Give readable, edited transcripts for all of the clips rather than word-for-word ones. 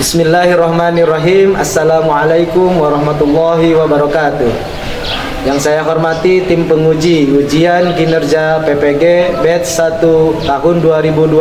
Bismillahirrahmanirrahim. Assalamualaikum warahmatullahi wabarakatuh. Yang saya hormati tim penguji ujian kinerja PPG batch 1 tahun 2025.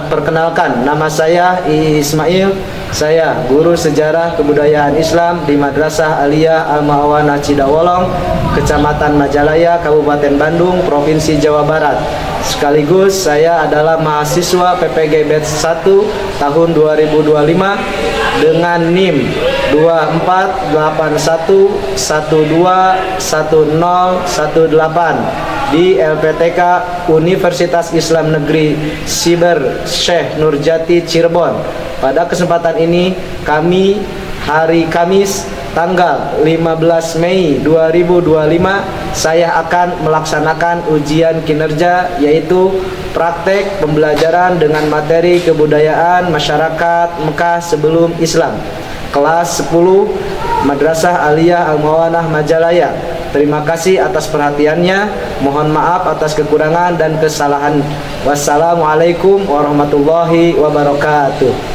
Perkenalkan, nama saya Ismail. Saya guru sejarah kebudayaan Islam di Madrasah Aliyah Al-Ma'awanah Cidawolong, Kecamatan Majalaya, Kabupaten Bandung, Provinsi Jawa Barat. Sekaligus saya adalah mahasiswa PPG batch 1 tahun 2025 dengan NIM 2481121018 di LPTK Universitas Islam Negeri Siber Syekh Nurjati Cirebon. Pada kesempatan ini kami hari Kamis tanggal 15 Mei 2025 saya akan melaksanakan ujian kinerja, yaitu praktek pembelajaran dengan materi kebudayaan masyarakat Mekah sebelum Islam, kelas 10 Madrasah Aliyah Al-Mawanah Majalaya. Terima kasih atas perhatiannya. Mohon maaf atas kekurangan dan kesalahan. Wassalamualaikum warahmatullahi wabarakatuh.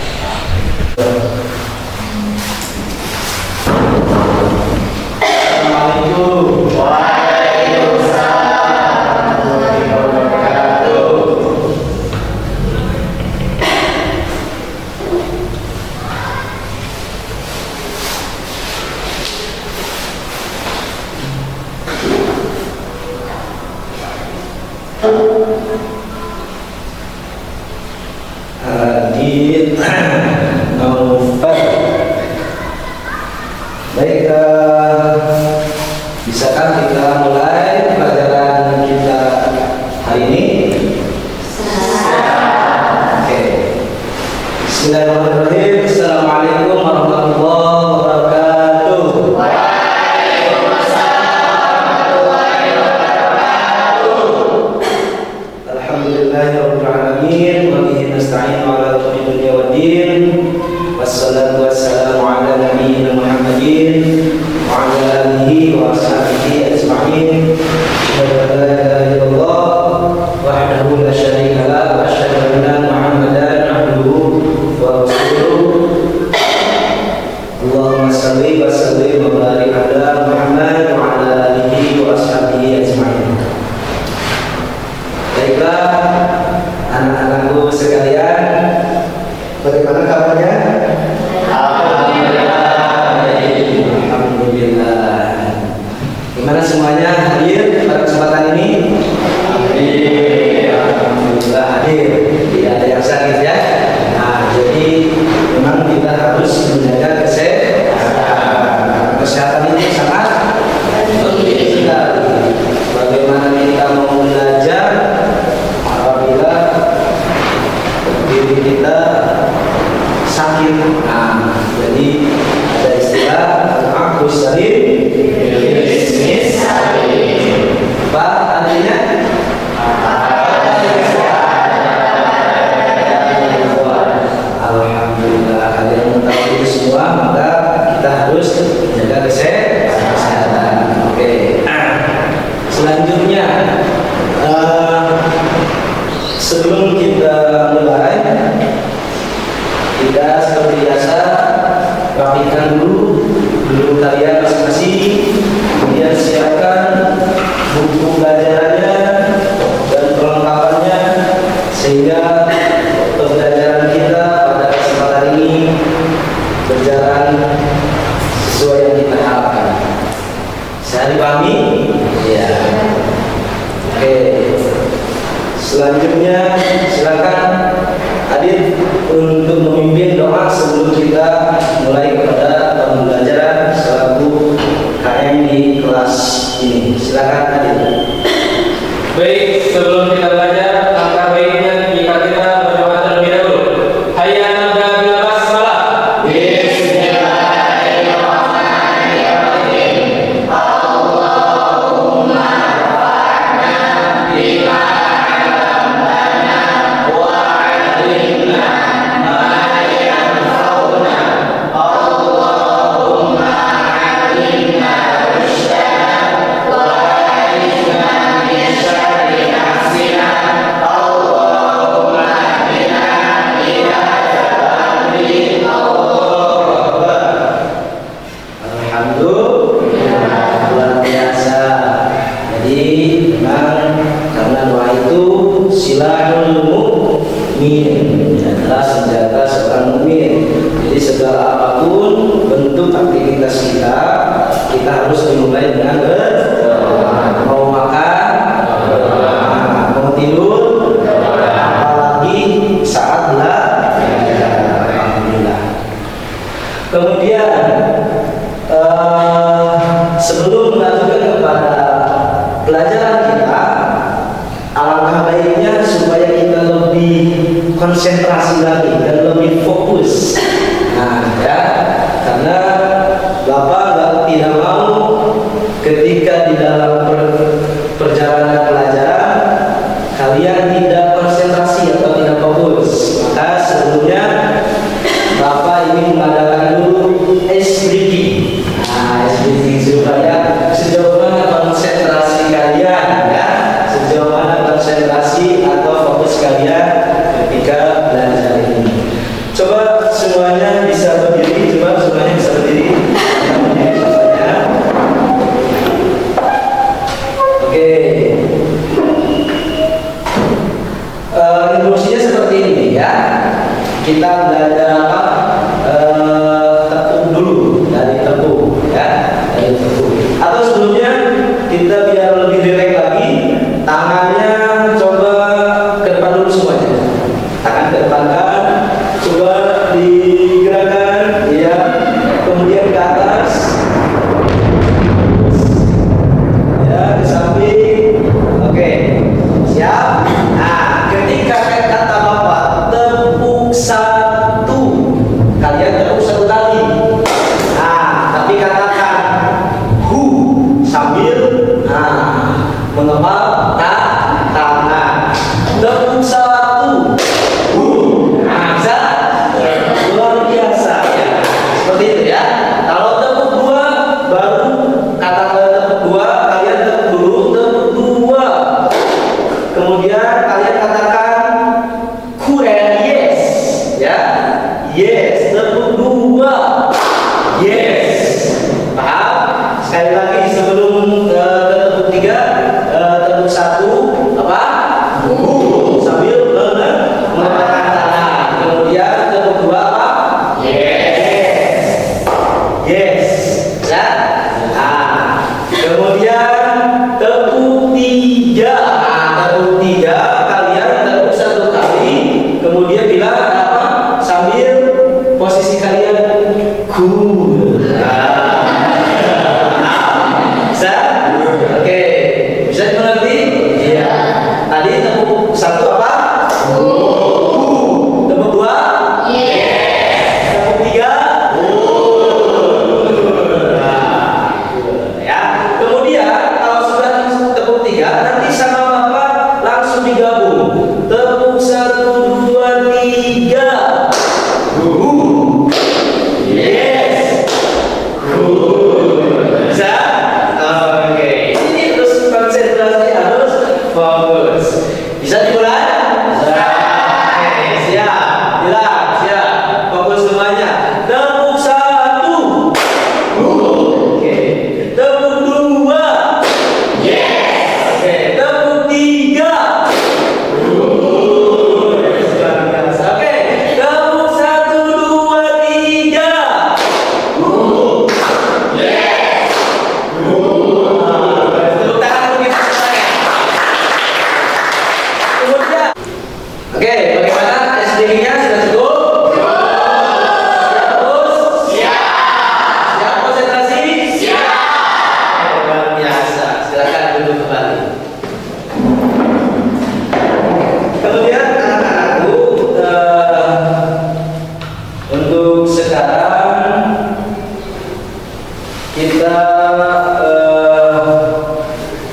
Adit Naufal. Baik, bisakah kita mulai pelajaran kita hari ini? Oke. Bismillahirrahmanirrahim. Assalamualaikum warahmatullahi wabarakatuh. Alhamdulillahirrahmanirrahim. Wa bihi nasta'in ala umuri dunya waddin. Wassalatu wassalamu ala nabiyyina Muhammadin wa ala alihi wa ashabihi ajma'in. Asyhadu an la ilaha illallah wahdahu la syarika lah wa asyhadu anna Muhammadan abduhu wa rasuluh. Allahumma shalli wa sallim wa barik ala Muhammad wa ala alihi wa ashabihi ajma'in. Baiklah, anak-anakku sekalian, bagaimana kabarnya? Alhamdulillah. Gimana semuanya hadir pada kesempatan ini? Alhamdulillah hadir. Tidak ada yang sakit ya. Nah, jadi memang kita harus menjaga kesehatan. Kesehatan itu sangat penting sekali. Bagaimana kita mau belajar apabila diri kita sakit? Nah, jadi ada istilah al-aqdu salim bisnis salim. Apa artinya? Alhamdulillah, kalian mengetahui semua, maka kita harus menjaga kesehatan. Oke. Selanjutnya, sebelum kita mulai, kita seperti biasa rapikan dulu kalian masing-masing, kemudian siapkan buku pelajarannya dan perlengkapannya, sehingga pembelajaran kita pada kesempatan ini berjalan sesuai yang kita harapkan. Saya dipahami? Ya. Oke. Selanjutnya silakan Adit untuk memimpin doa sebelum kita mulai kepada pembelajaran selaku KM di kelas ini. Silakan Adit. Baik, sebelum kita belajar, langkah baiknya jika kita berdoa terlebih dahulu. Hayya 'alal basmalah. Bismillahirrahmanirrahim. Allahumma rafa'na bima 'allamtana wa 'allimna ma yanfa'una. Allahumma 'allimna rushdana wa 'allimna min syarri Jadi memang karena doa itu silahul mukmin, adalah senjata seorang mukmin. Jadi segala apapun bentuk aktivitas kita harus dimulai dengan berdoa. Mau makan, mau tidur, apalagi saat belajar. Alhamdulillah. Kemudian sebelum melanjutkan kepada pelajaran kita, alangkah baiknya supaya kita lebih konsentrasi lagi dan lebih fokus. Nah, ya, karena Bapak tidak mau ketika di dalam perjalanan pelajaran kalian tidak konsentrasi atau tidak fokus. Maka sebelumnya Bapak ingin mengadakan dulu ice breaking. Nah, ice breaking supaya sejauh mana konsentrasi kalian, ya, sejauh mana konsentrasi atau fokus kalian ketika belajar ini. Coba semuanya bisa berdiri, coba semuanya bisa berdiri. Berdiri semuanya. Oke. Instruksinya seperti ini, ya. Kita belajar apa? Tepuk dulu, dari tepuk, ya, dari tepuk. Atau sebelumnya kita biar lebih rileks lagi, tangannya coba ke depan dulu semuanya. Tangan ke depan kan, coba digerakkan, ya, kemudian ke atas, ya, ke samping. Oke, siap. Nah, ketika kata Bapak tepuk satu, kalian tepuk satu kali. Nah, tapi katakan hu sambil mengepal tangan. Tepuk satu, hu. Nah, bisa? Luar biasa, ya. Seperti itu, ya. Kalau tepuk dua, baru kata tepuk dua, kalian tepuk dulu, tepuk dua. Kemudian kalian katakan yes, ya, yes, tepuk dua, yes, paham? Sekali lagi sebelum tepuk tiga, tepuk satu, apa? Sambil mengepalkan tangan. Kemudian tepuk dua, apa? Yes, yes, ya. Nah, kemudian tepuk tiga. Tepuk tiga, kalian tepuk satu kali, kemudian bilang apa? Sambil posisi kalian cool. Bisa? Oke, bisa dimengerti? Iya. Tadi tepuk satu apa? Tepuk dua? Tepuk tiga? Ya. Kemudian kalau sudah tepuk tiga, nanti sama Bapak langsung digabung. Tepuk satu, dua, tiga. Yes. Bisa? Oke. Ini terus konsentrasi harus fokus. Bisa dimulai? Oke, siap. Bilang, siap. Fokus semuanya. Tepuk satu. Oke. Tepuk dua. Oke. Tepuk tiga. Oke. Tepuk satu, dua, tiga. Tepuk tangan untuk kita semuanya. Kemudian, oke, bagaimana SDG-nya sudah cukup? Siap terus? Siap konsentrasi? Luar biasa. Silakan duduk kembali. Kemudian anak-anakku, untuk sekarang kita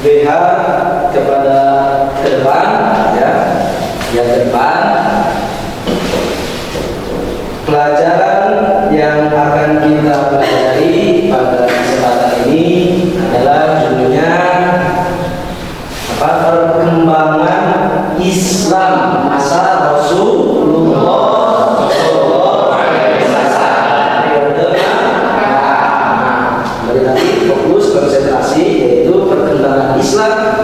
lihat kepada ke depan, ya, lihat ke depan. Pelajaran yang akan kita pelajari pada kesempatan ini adalah judulnya apa? Perkembangan Islam masa Rasulullah Sallallahu Alaihi Wasallam. Kembali lagi fokus konsentrasi, yaitu perkembangan Islam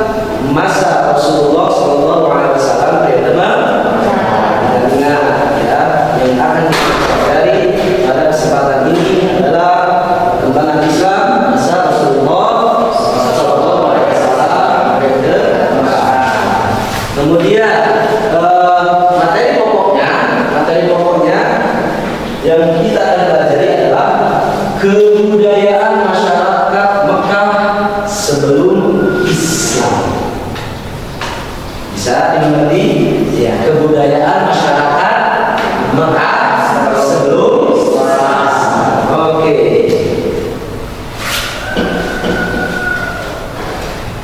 Kemudian materi pokoknya yang kita akan pelajari adalah kebudayaan masyarakat Mekah sebelum Islam. Bisa dimengerti ya, kebudayaan masyarakat Mekah sebelum Islam. Oke.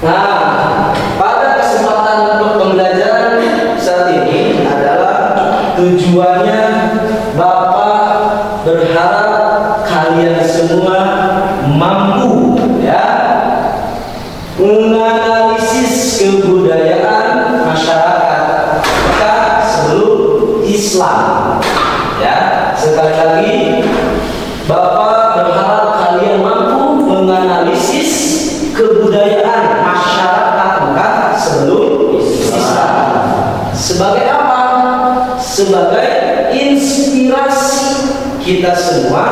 Nah, pada kesempatan pembelajaran saat ini adalah tujuannya Bapak berharap kalian semua mampu ya menganalisis kebudayaan masyarakat Mekah sebelum Islam. Ya, sekali lagi Bapak berharap kalian mampu menganalisis kebudayaan masyarakat Mekah sebelum Islam. Sebagai apa? Sebagai inspirasi kita semua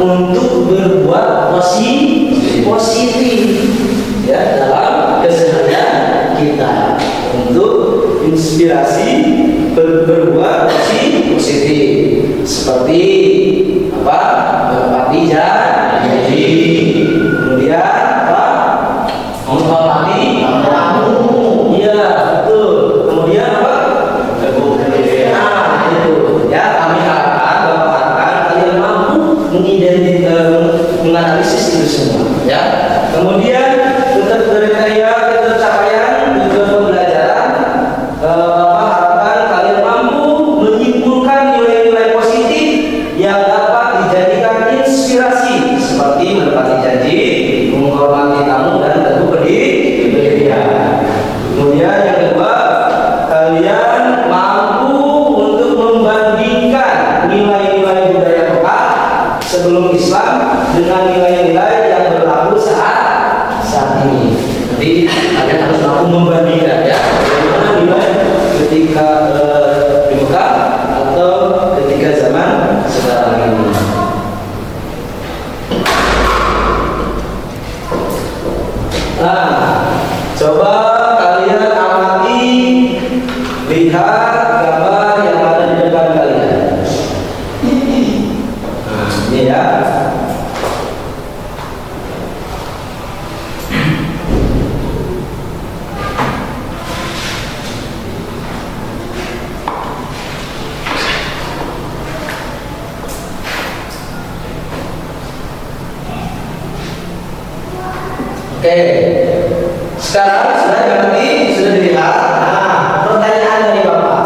untuk berbuat positif ya dalam keseharian kita, untuk inspirasi berbuat positif seperti apa? Berpati janji, kemudian apa? Menghormati tamu, iya betul. Kemudian apa? Nah itu ya, kami harapkan kalian mampu menganalisis itu semua ya. Kemudian untuk kriteria pencapaian tujuan pembelajaran, Bapak harapkan kalian mampu menyimpulkan nilai-nilai positif yang dapat dijadikan inspirasi seperti menepati janji, menghormati tamu, dan tentu pendirian. Kemudian yang kedua, kalian mampu untuk membandingkan nilai-nilai budaya Mekah sebelum Islam dengan nilai-nilai yang berlaku saat ini. Jadi kalian harus mampu membandingkan ya, bagaimana nilai ketika di Mekah atau ketika zaman sekarang ini. Nah, coba kalian amati, lihat gambar yang ada di depan kalian. Nah, ini ya. Oke, sekarang sudah dilihat. Nah, pertanyaan dari Bapak,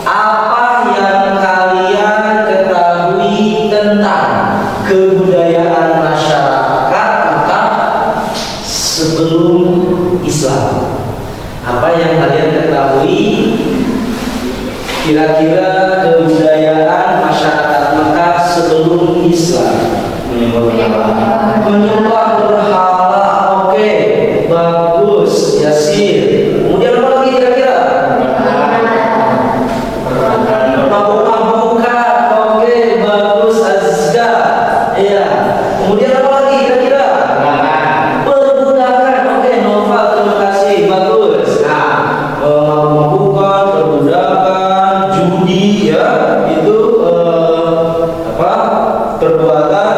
apa yang kalian ketahui tentang kebudayaan masyarakat Mekah sebelum Islam? Apa yang kalian ketahui kira-kira kebudayaan masyarakat Mekah sebelum Islam? Menyembah berhala. Oke, bagus, Yasir. Kemudian apa lagi kira-kira? Mabuk-mabukan. Oke, bagus, Azka. Iya. Kemudian apa lagi kira-kira? Perbudakan. Oke, Nova, terima kasih, bagus. Nah, mabuk-mabukan, perbudakan, judi, ya, itu apa? Perbuatan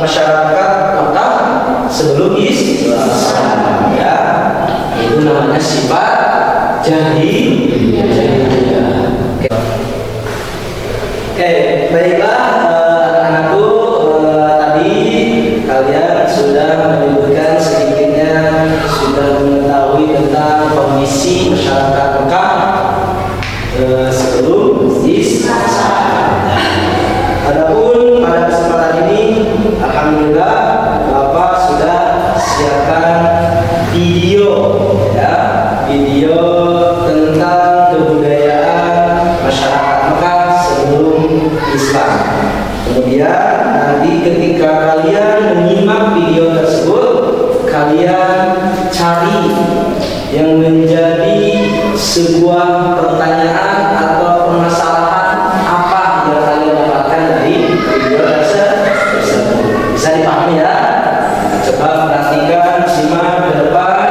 masyarakat Mekah sebelum Islam ya, itu namanya sifat jahiliyah. Oke, baiklah anak-anakku, tadi kalian sudah menyebutkan sedikitnya, sudah mengetahui tentang kondisi masyarakat Mekah sebelum Islam. Adapun pada kesempatan ini, alhamdulillah Bapak sudah siapkan video ya, video tentang kebudayaan masyarakat Mekah sebelum Islam. Kemudian nanti ketika kalian menyimak video tersebut, kalian cari yang menjadi sebuah pertanyaan atau permasalahan apa yang kalian dapatkan dari video tersebut. Bisa dipahami ya? Coba perhatikan, simak ke depan.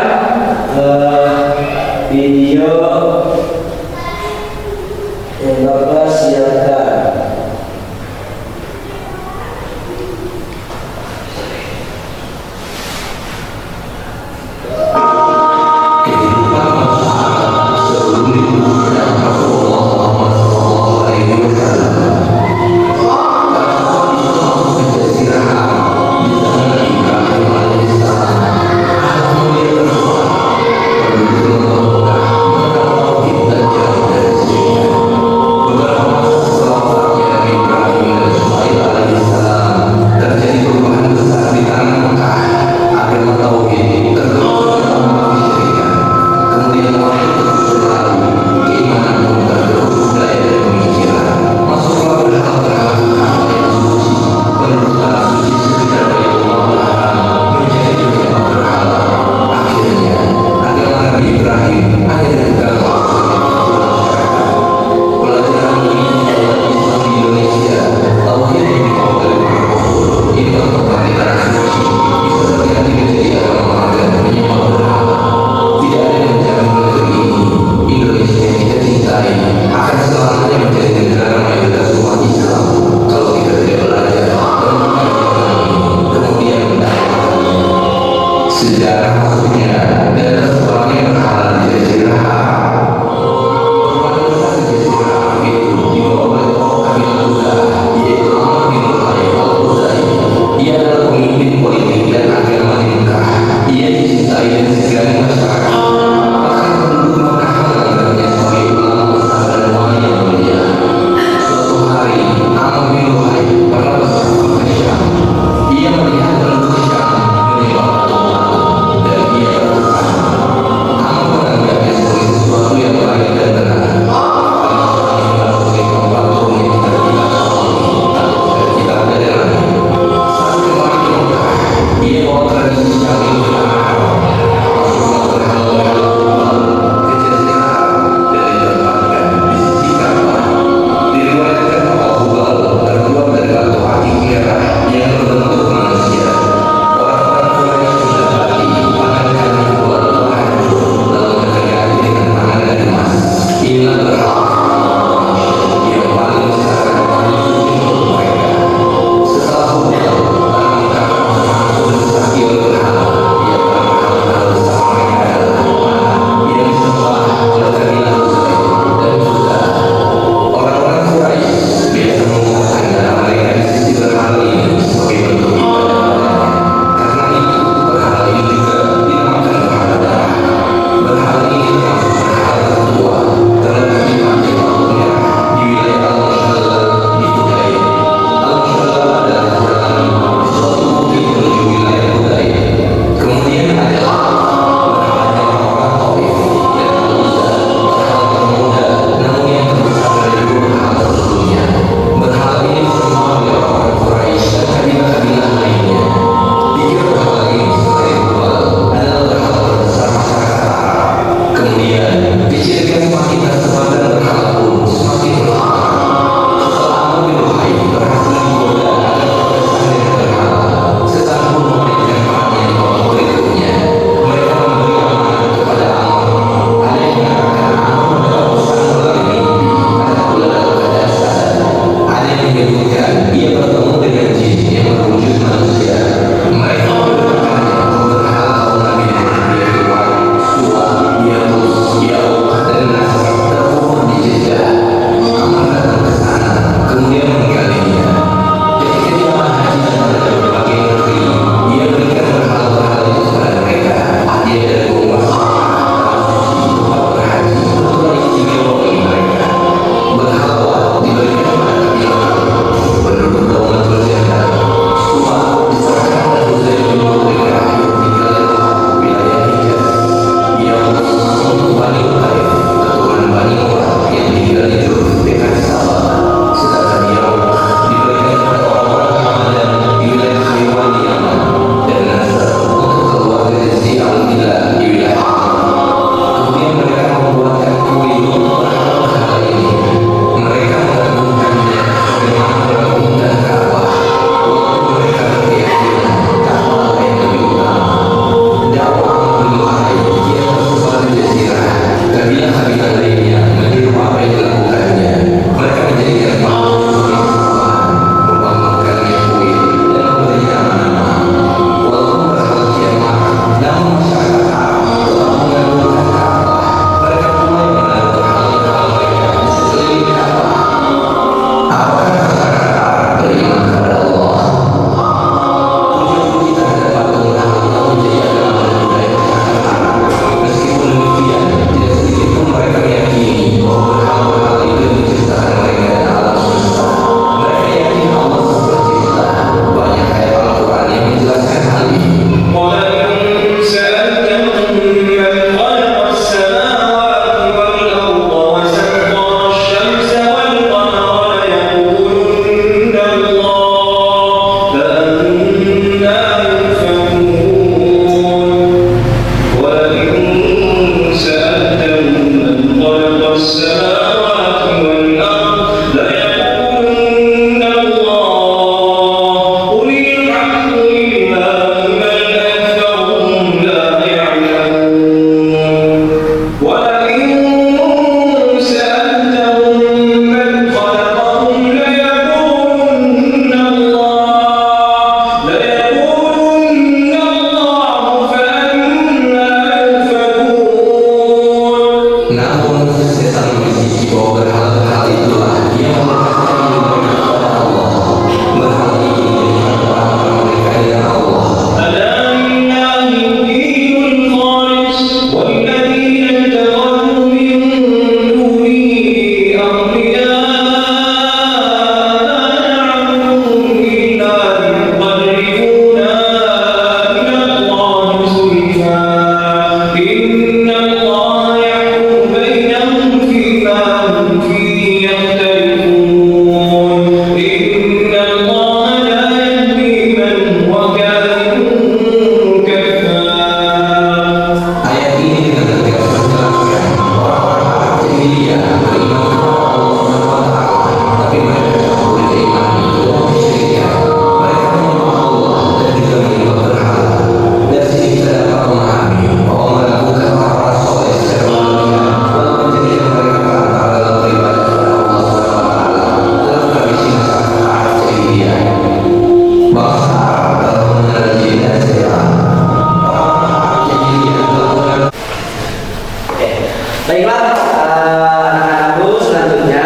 Baiklah, anak-anakku, selanjutnya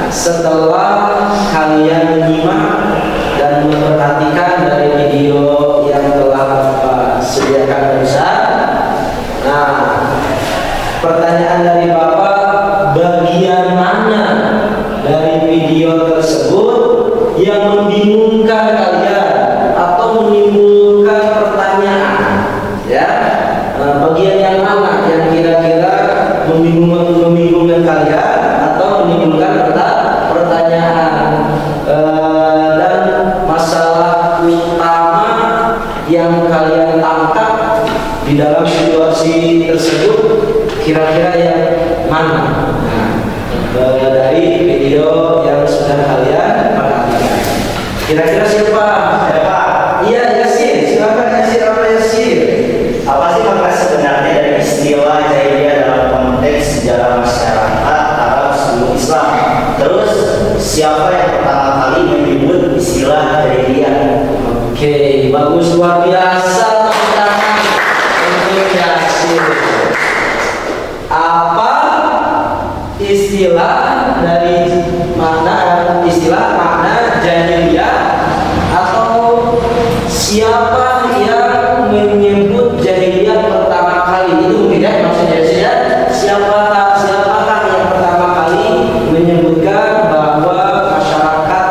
setelah kalian menyimak dan memperhatikan dari video yang telah Bapak sediakan barusan, nah, pertanyaan dari Bapak, bagian mana dari video tersebut yang membingungkan kalian atau menimbulkan pertanyaan? Ya, bagian yang mana yang kira-kira membingungkan kalian atau menimbulkan pertanyaan, dan masalah utama yang kalian tangkap di dalam situasi tersebut kira-kira yang mana? Dari video yang sudah kalian perhatikan, kira-kira siapa? Iya, Yasir, silakan Yasir. Apa Yasir? Apa sih makna sebenarnya dari istilah jahiliyah dalam konteks sejarah masyarakat Arab sebelum Islam? Terus siapa yang pertama kali menyebut istilah jahiliyah? Oke, bagus, luar biasa. Tepuk tangan untuk Yasir. Apa istilah makna jahiliyah, atau siapa yang menyebut jahiliyah pertama kali? Itu mungkin ya maksudnya ya. Siapakah yang pertama kali menyebutkan bahwa masyarakat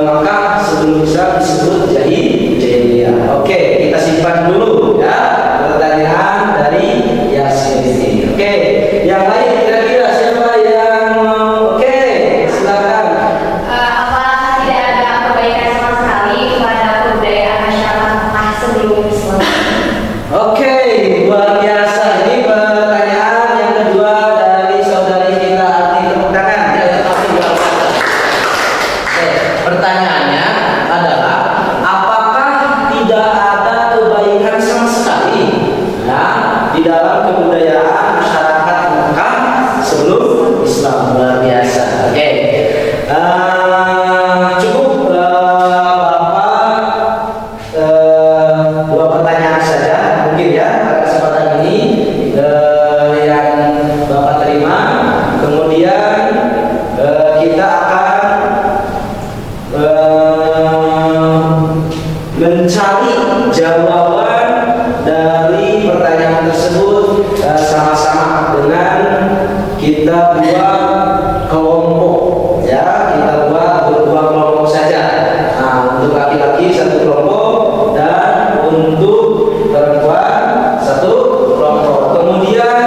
Makkah sebelum Islam disebut jahiliyah? Oke, kita simpan dulu ya pertanyaan dari Yasin ini. Oke, yang lain kira-kira siapa yang mau? Oke, silakan. Apakah tidak ada perbaikan sama sekali kepada kebudayaan masyarakat Mekah sebelum Islam? Oke, luar biasa. Ini pertanyaan yang kedua dari saudari kita, Ati. Tepuk tangan. Ya, tapi luar biasa. Oke, pertanyaannya adalah apakah tidak ada kebaikan sama sekali di dalam kebudayaan masyarakat Mekah sebelum Islam? Luar biasa. Oke. Cukup Bapak dua pertanyaan saja mungkin ya pada kesempatan ini yang Bapak terima. Kemudian kita akan mencari jawaban dari pertanyaan tersebut sama-sama dengan kita buat kelompok ya, kita buat dua kelompok saja. Nah, untuk laki-laki satu kelompok dan untuk perempuan satu kelompok. Kemudian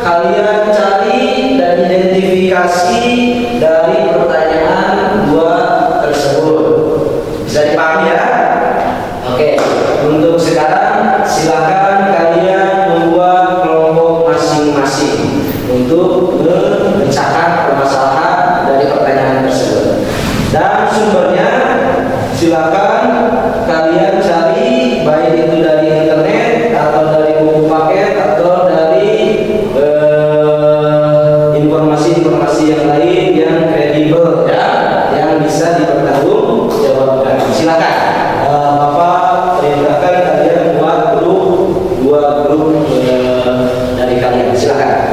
kalian cari dan identifikasi dari pertanyaan dua tersebut. Bisa dipahami ya? Oke, untuk sekarang silakan kalian membuat kelompok masing-masing untuk memecahkan permasalahan dari pertanyaan tersebut. Dan sumbernya silakan kalian cari, baik itu dari internet atau dari buku paket atau dari informasi-informasi yang lain yang kredibel ya, yang bisa dipertanggungjawabkan. Silakan Bapak perintahkan kalian buat dua grup dari kalian. Silakan.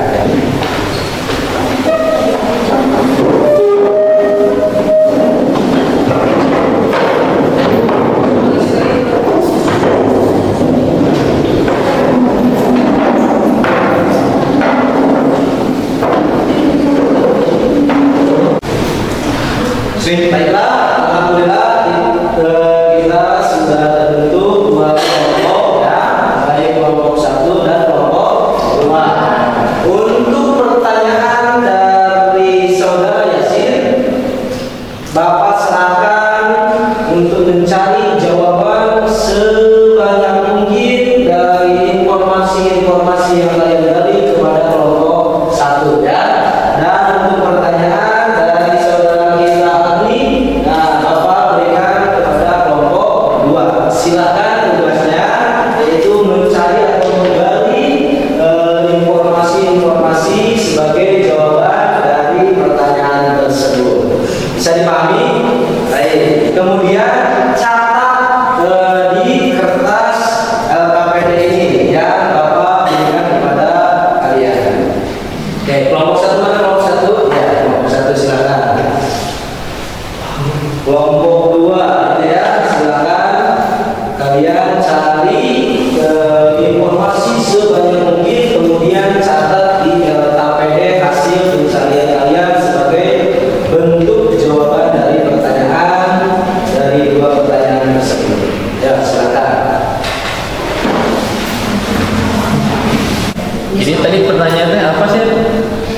Baiklah, alhamdulillah kita sudah terbentuk dua kelompok ya, baik kelompok satu dan kelompok dua. Untuk pertanyaan dari saudara Yasin, Bapak serahkan untuk mencari jawaban sebanyak mungkin dari informasi-informasi yang kalian Jadi tadi pertanyaannya apa sih?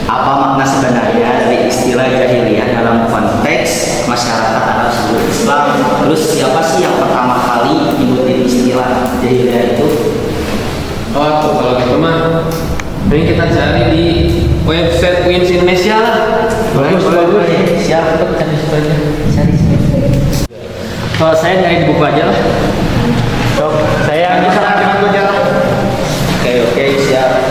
Apa makna sebenarnya dari istilah jahiliyah dalam konteks masyarakat Arab sebelum Islam? Terus siapa sih yang pertama kali nyebutin istilah jahiliyah itu? Oh tuh, kalau gitu mah ini kita cari di website Wins Indonesia lah. Boleh. Siap, cari sebenarnya. Cari. Kalau saya nyari di buku aja lah. Saya bisa dengan aja. Oke, siap.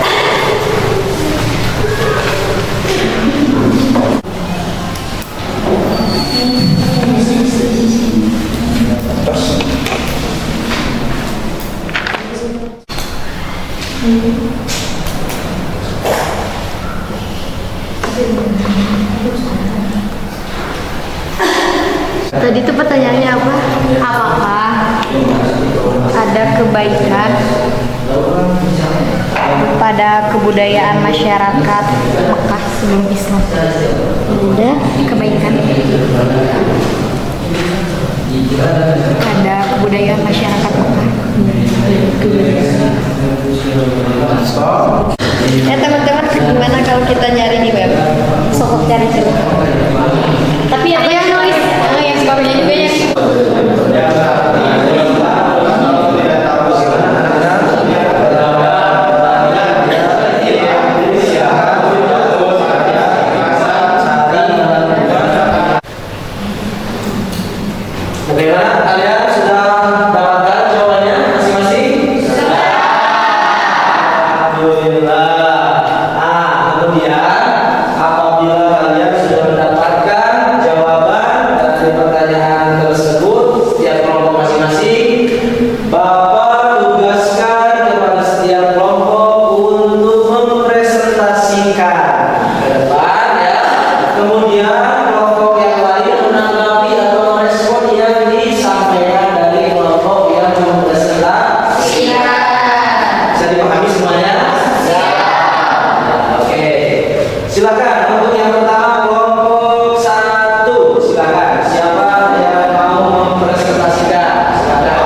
Tadi itu pertanyaannya apa? Apakah ada kebaikan pada kebudayaan masyarakat Mekah sebelum Islam? Ada kebaikan pada kebudayaan masyarakat Mekah. Ya teman-teman, gimana kalau kita nyari di web? Sokok cari dulu. Tapi aku yang nulis, yang sebabnya juga yang Bagaimana kalian sudah dapatkan jawabannya masing-masing? Alhamdulillah. Kemudian apabila kalian sudah mendapatkan jawaban dari pertanyaan tersebut setiap kelompok masing-masing, Bapak tugaskan kepada setiap kelompok untuk mempresentasikan ke depan ya. Kemudian kelompok yang lain menanggapi atau merespon yang disampaikan dari kelompok yang mempresentasikan. Bisa dipahami semuanya? Ya. Oke. Silakan untuk yang pertama kelompok 1. Silakan. Siapa yang mau mempresentasikan? Silakan.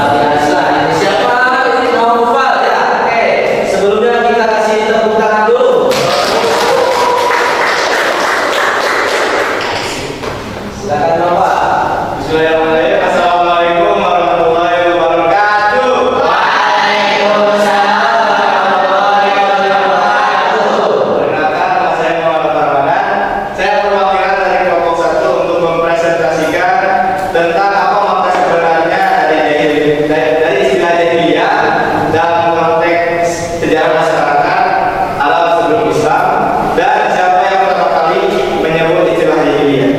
Biasa. Ini siapa? Ini Naufal ya. Oke. Sebelumnya kita kasih tepuk tangan dulu. Silakan Naufal. Bismillahirrahmanirrahim. Assalamualaikum warahmatullahi wabarakatuh. Perkenalkan, nama saya Muhammad Farmadan. Saya perwakilan dari kelompok 1 untuk mempresentasikan tentang apa makna sebenarnya dari istilah jahiliyah dalam konteks sejarah masyarakat Arab sebelum Islam dan siapa yang pertama kali menyebut istilah jahiliyah.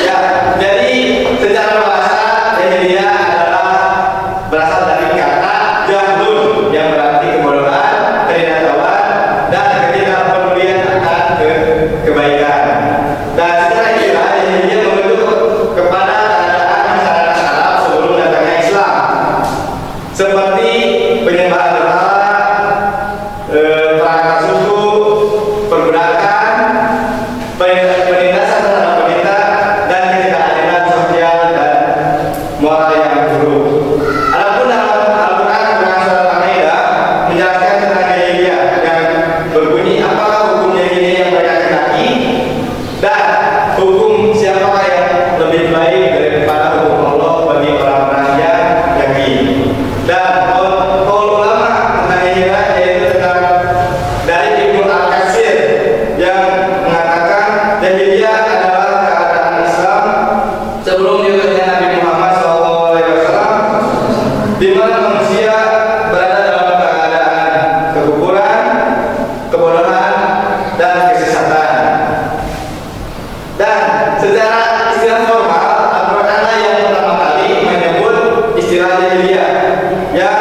Ya, jadi secara bahasa jahiliyah adalah berasal dari kata jahlun yang berarti kebodohan, ketidaktahuan, dan ketidakpedulian akan kebaikan. Dan secara istilah jahiliyah menunjuk kepada keadaan masyarakat Arab sebelum datangnya Islam, seperti penyembahan berhala, perangkat suku, perbudakan, penindasan terhadap wanita, dan ketidakadilan sosial dan moral yang buruk. Adapun dalam Al-Quran Quran Surat Al-Maidah menjelaskan tentang jahiliyah yang berbunyi apakah hukum jahiliyah yang banyak kendaki dan hukum siapakah yang lebih baik daripada hukum Allah bagi orang-orang yang yakin. Dan qaul ulama tentang jahiliyah yaitu tentang dari Ibnu Al-Katsir yang mengatakan jahiliyah adalah keadaan Islam sebelum diutusnya Nabi Muhammad SAW, di mana manusia berada dalam keadaan kekufuran, kebodohan, dan kesesatan. Dan secara istilah formal, Al-Quran yang pertama kali menyebut istilah jahiliyah yang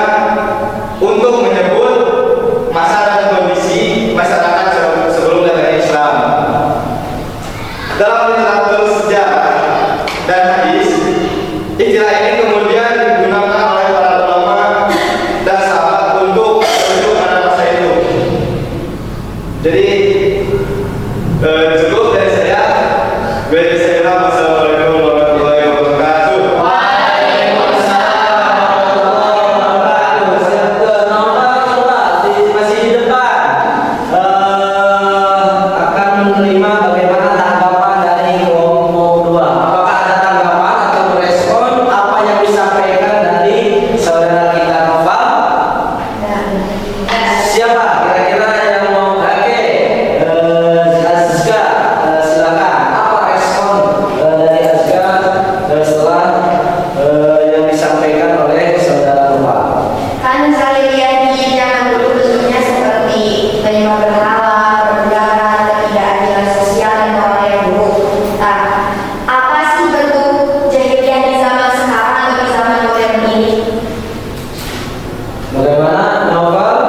Bagaimana, Naufal?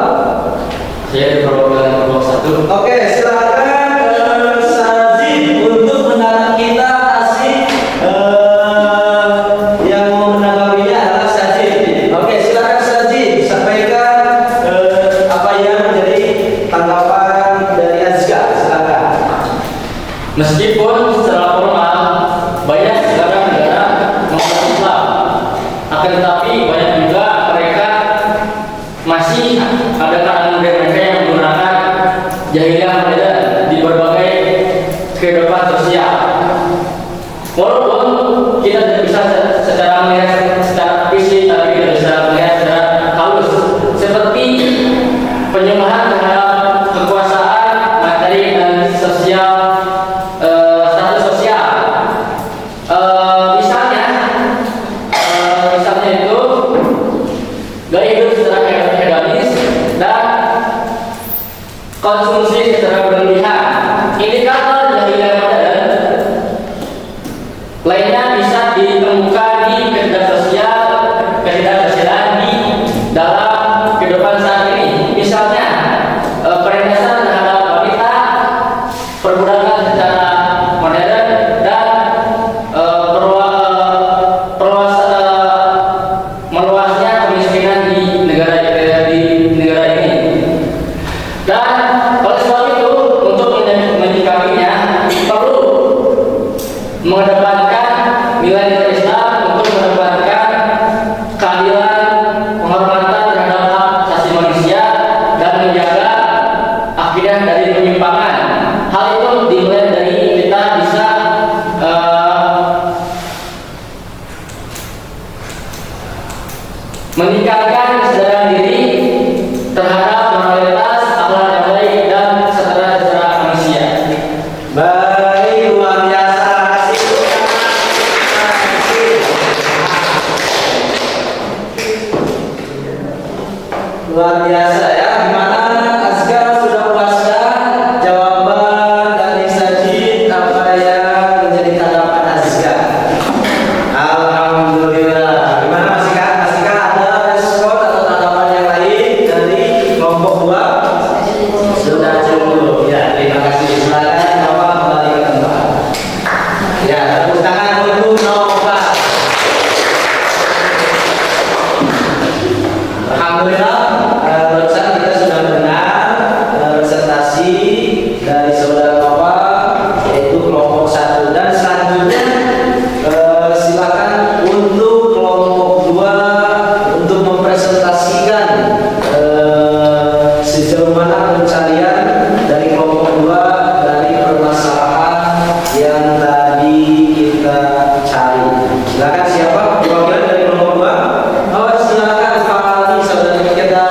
Saya di perwakilan kelompok 1. Oke, silakan Sajid untuk mendalam kita asik yang mau menanggapinya adalah Sajid. Oke, silakan Sajid sampaikan apa yang menjadi tanggapan dari Azka. Silakan. Meskipun secara formal banyak negara-negara mengenal Islam, akan tetapi banyak juga mereka masih ada kalangan dari mereka yang menggunakan jahiliyah modern di berbagai kehidupan sosial. Walaupun kita tidak bisa secara melihat secara fisik, tapi kita bisa melihat secara halus, seperti penyembahan terhadap kekuasaan, materi dan sosial, status sosial. Misalnya itu gaya hidup secara hedonis dan konsumsi secara berlebihan. Indikator jahiliyah modern lainnya bisa ditemukan di ketidaksosialan di dalam kehidupan saat ini. Misalnya penindasan terhadap wanita, perbudakan secara modern, dan meluasnya kemiskinan di negara ini. Dan oleh sebab itu, untuk menyikapinya perlu mengedepankan nilai-nilai Islam, untuk mengedepankan keadilan, penghormatan terhadap hak asasi manusia, dan menjaga akidah dari penyimpangan. Hal itu dimulai dari kita bisa meningkatkan kesadaran diri terhadap moralitas, akhlak yang baik, dan secara manusia. Baik, luar biasa. Luar biasa ya. Gimana Azka, sudah puaskah jawaban dari Sajid apa yang menjadi tanggapan Azka? Alhamdulillah. Gimana Mas Ika? Mas Ika, ada respon atau tanggapan yang lain dari kelompok 2? Sudah cukup. Ya, terima kasih. Silakan Nova kembali ke tempat. Ya, tepuk tangan untuk Nova. Alhamdulillah, barusan kita sudah mendengar presentasi dari saudara Nova, yaitu kelompok 1, dan selanjutnya silakan untuk kelompok 2 untuk mempresentasikan sejauh mana pencarian dari kelompok 2 dari permasalahan yang tadi kita cari. Silakan siapa perwakilan dari kelompok 2? Oh, silakan Pak Ali, saudara kita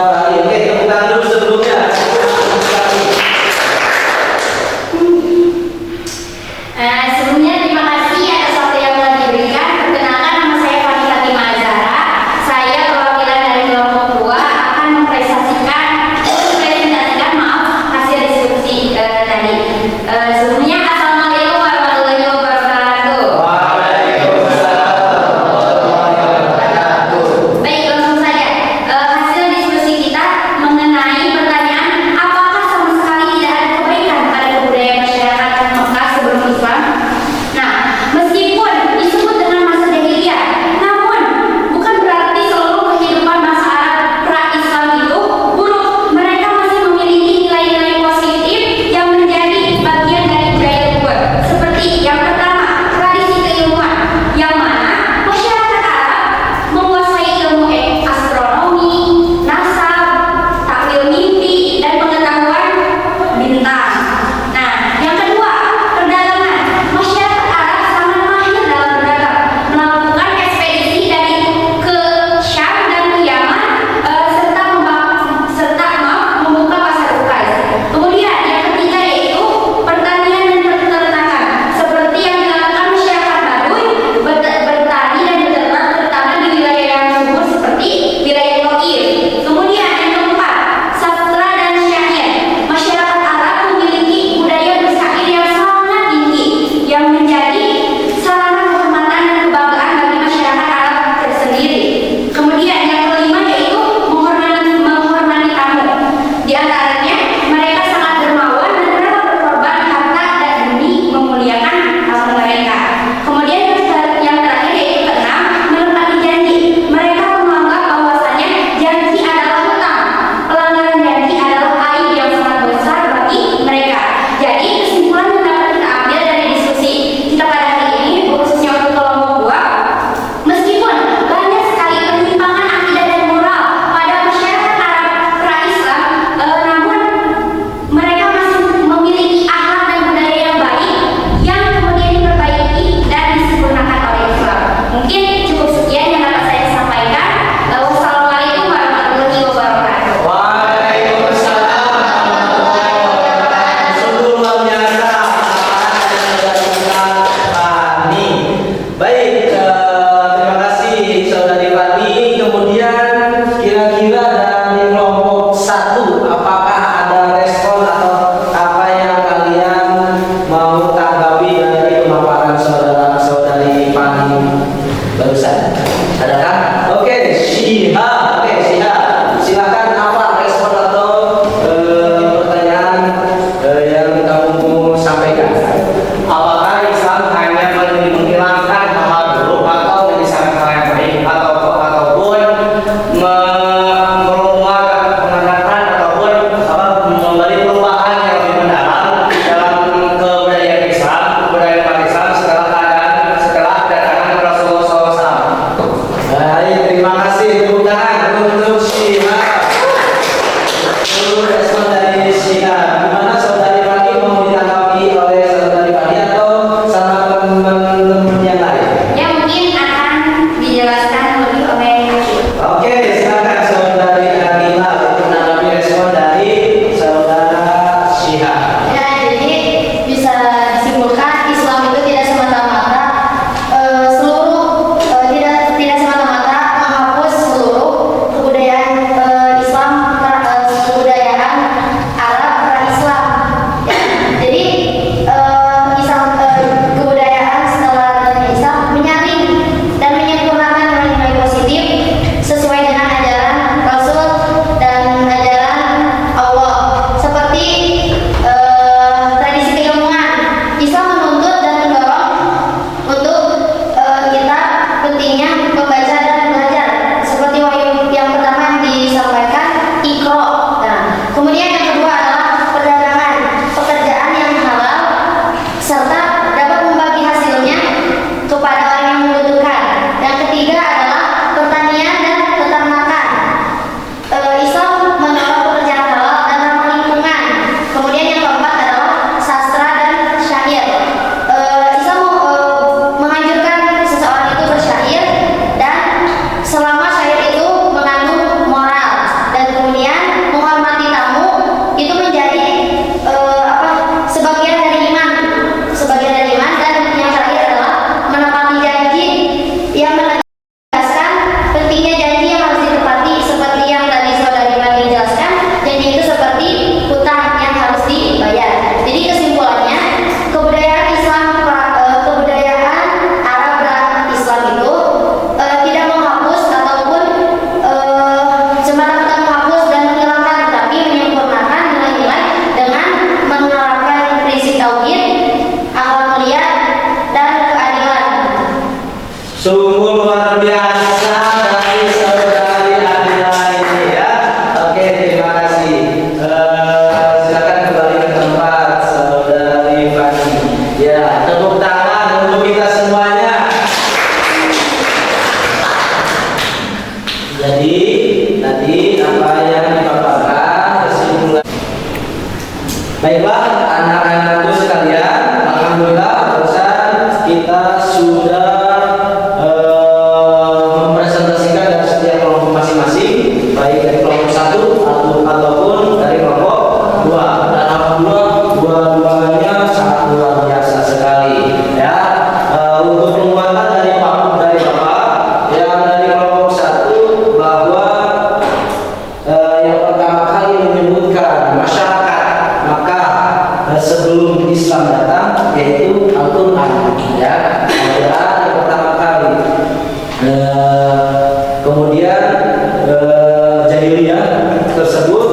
jahiliyah tersebut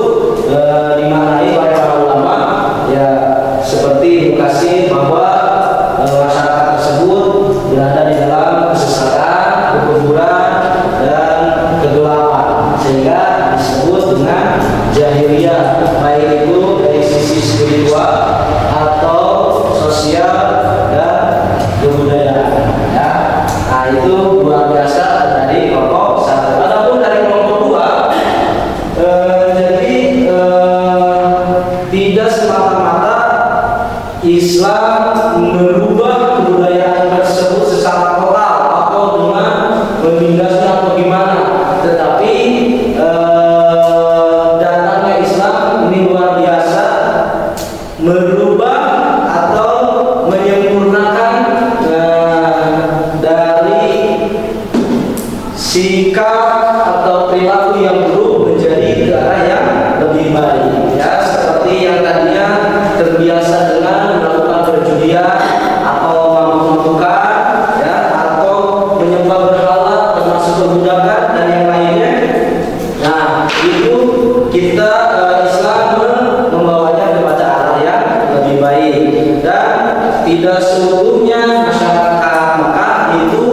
dimaknai oleh para ulama ya seperti edukasi bahwa masyarakat tersebut berada di dalam kesesatan, kekufuran dan kegelapan sehingga disebut dengan jahiliyah, baik itu dari sisi spiritual atau sosial dan kebudayaan ya. Nah itu luar biasa dari kelompok satu. Adapun dari kelompok dua jadi tidak semata-mata Islam merubah kebudayaan tersebut secara total atau dengan memindahkan atau gimana, tetapi datangnya Islam ini luar biasa merubah atau menyempurnakan dari sikap atau perilaku yang buruk menjadi ke arah yang lebih baik ya, seperti yang tadinya terbiasa dengan melakukan perjudian atau mabuk-mabukan ya, atau menyembah berhala termasuk perbudakan dan yang lainnya. Nah itu kita Islam membawanya kepada arah yang lebih baik dan tidak seluruhnya masyarakat Mekah itu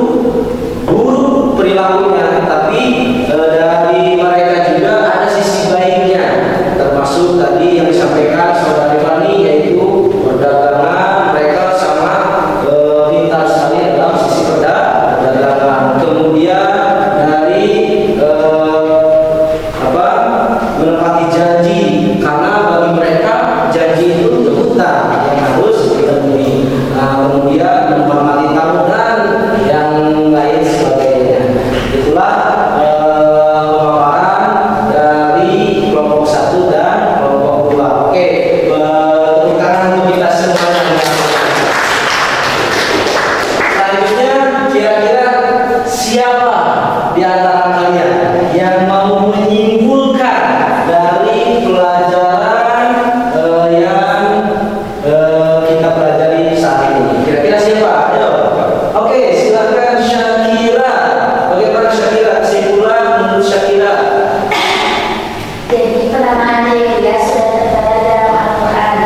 buruk perilakunya, tapi dari mereka juga ada sisi baiknya, termasuk tadi yang disampaikan saudari Fani yaitu perdagangan mereka sama pintar sekali dalam sisi perdagangan. Kemudian dari menepati janji, karena bagi mereka janji itu hutang yang harus dipenuhi. Nah, kemudian menghormati tamu dan yang lain sebagainya. Itulah pemaparan dari kelompok satu dan kelompok dua. Oke, tepuk tangan untuk kita semuanya. Selanjutnya, kira-kira siapa di antara kalian yang mau menyimpulkan dari pelajaran yang kita pelajari saat ini? Kira-kira siapa? Ayo. Oke, silakan Syakira. Bagaimana Syakira? Kesimpulan menurut Syakira? Jadi penamaan jahiliyah sudah tertera dalam Al-Quran.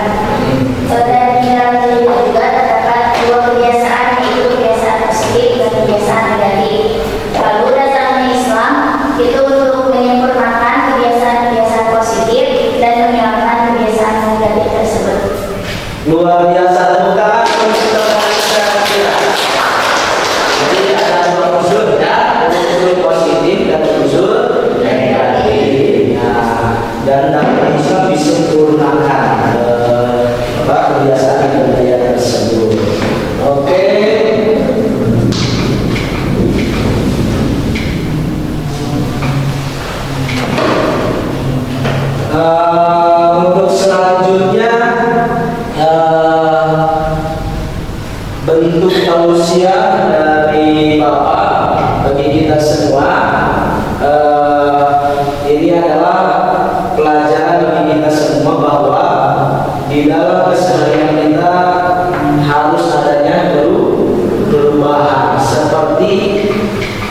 Dan di dalam jahiliyah juga terdapat dua kebiasaan, yaitu kebiasaan positif dan kebiasaan negatif. Lalu datangnya Islam itu untuk menyempurnakan kebiasaan-kebiasaan positif dan menghilangkan kebiasaan negatif tersebut. Luar biasa, tepuk tangan untuk Syakira. Jadi ada dua unsur ya, unsur positif dan unsur negatif. Nah, dan dalam Islam disempurnakan kebiasaan budaya tersebut. Oke. Untuk selanjutnya bentuk tausiah dari Bapak bagi kita semua. Ini adalah pelajaran bagi kita semua bahwa di dalam keseharian kita harus adanya perubahan seperti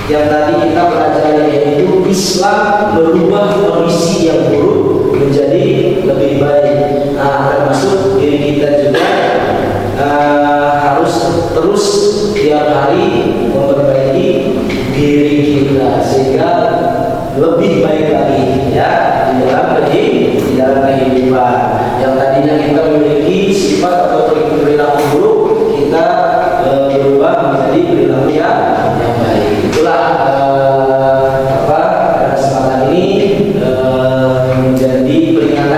yang tadi kita pelajari, yaitu Islam merubah kondisi yang buruk menjadi lebih baik. Nah, termasuk diri kita juga harus terus tiap hari memperbaiki diri kita sehingga lebih baik lagi ya di dalam kehidupan. Yang tadinya kita memiliki sifat atau perilaku buruk, kita berubah menjadi perilaku yang baik. Itulah kesempatan ini menjadi peringatan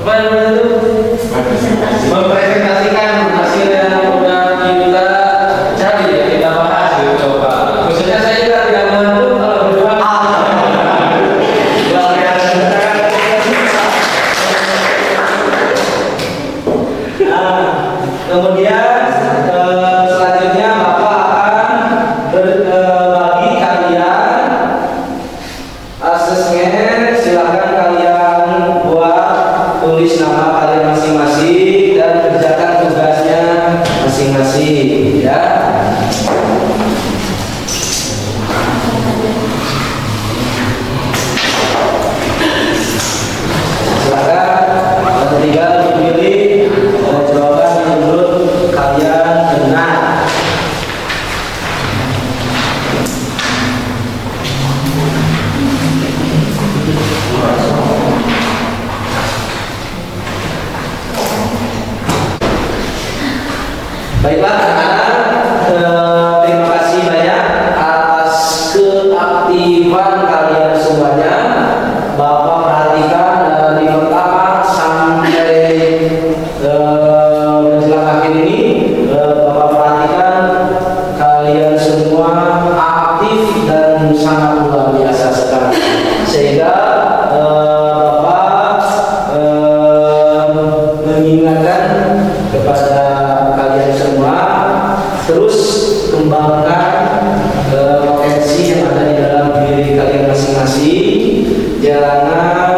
Apa namanya itu? Mempresentasikan hasil yang udah kita cari ya, kita bahas gitu coba. Khususnya saya juga tidak mampu kalau berdua. Luar biasa. Nah, kemudian selanjutnya Bapak akan berbagi kalian asesmen. Silakan kalian buat tulis nama kalian masing-masing dan kerjakan tugasnya masing-masing ya. Silakan tinggal memilih jawaban yang menurut kalian benar. Baiklah anak-anak, terima kasih banyak atas keaktifan kalian semuanya. Bapak perhatikan dari pertama sampai menjelang akhir ini, Bapak perhatikan kalian semua aktif dan sangat luar biasa sekali. Sehingga Bapak mengingatkan kepada kalian semua, terus kembangkan potensi yang ada di dalam diri kalian masing-masing. Jangan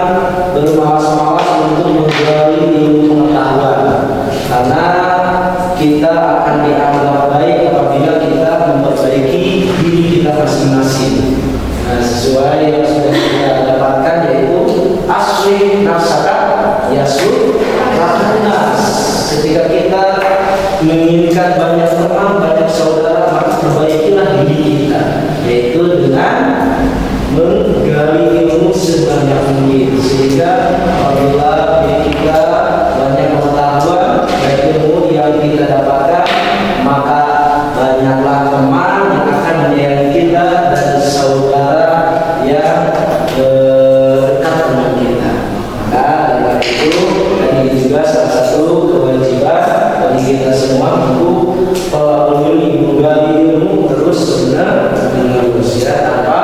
bermalas-malas untuk menggali ilmu pengetahuan, karena kita akan dianggap baik apabila kita memperbaiki diri kita masing-masing. Nah, sesuai yang sudah kita dapatkan, yaitu asli nafsaka yasud nas. Ketika kita menginginkan banyak teman, banyak saudara, maka perbaikilah diri kita, yaitu dengan menggali ilmu sebanyak mungkin, sehingga apabila diri kita banyak pengetahuan, baik ilmu yang kita dapatkan, maka banyaklah teman yang akan menyayangi kita dan saudara yang dekat dengan kita. Maka dengan itu, ini juga salah satu kewajiban bagi kita semua untuk menggali ilmu terus menerus ya, tanpa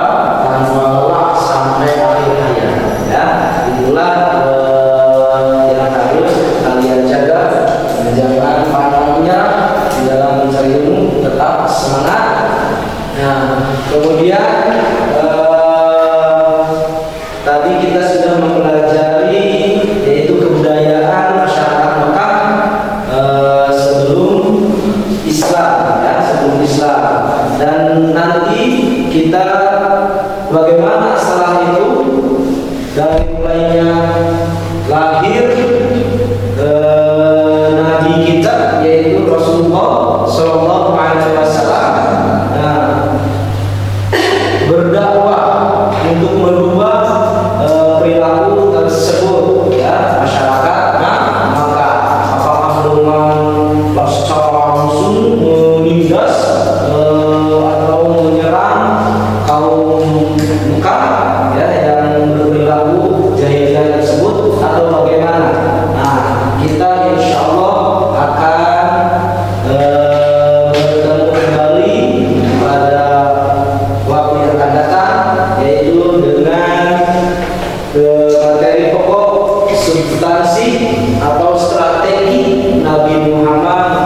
lelah sampai akhir hayat ya. Itulah yang harus kalian jaga. Jangan pantang menyerah di dalam mencari ilmu, tetap semangat. Nah, kemudian tadi kita sudah mempelajari yaitu kebudayaan masyarakat Mekah sebelum Islam ya, sebelum Islam. Dan nanti kita bagaimana setelah itu, dari mulainya lahir Nabi kita yaitu Rasulullah Shallallahu Alaihi Wasallam, berdakwah untuk merubah perilaku tersebut ya, masyarakat maka apakah dengan secara langsung menindas atau menyerang kaum Mekah ya yang berperilaku jahiliyah tersebut, atau bagaimana? Nah, kita insya Allah akan bertemu kembali pada waktu yang akan datang, yaitu dengan materi pokok substansi atau strategi Nabi Muhammad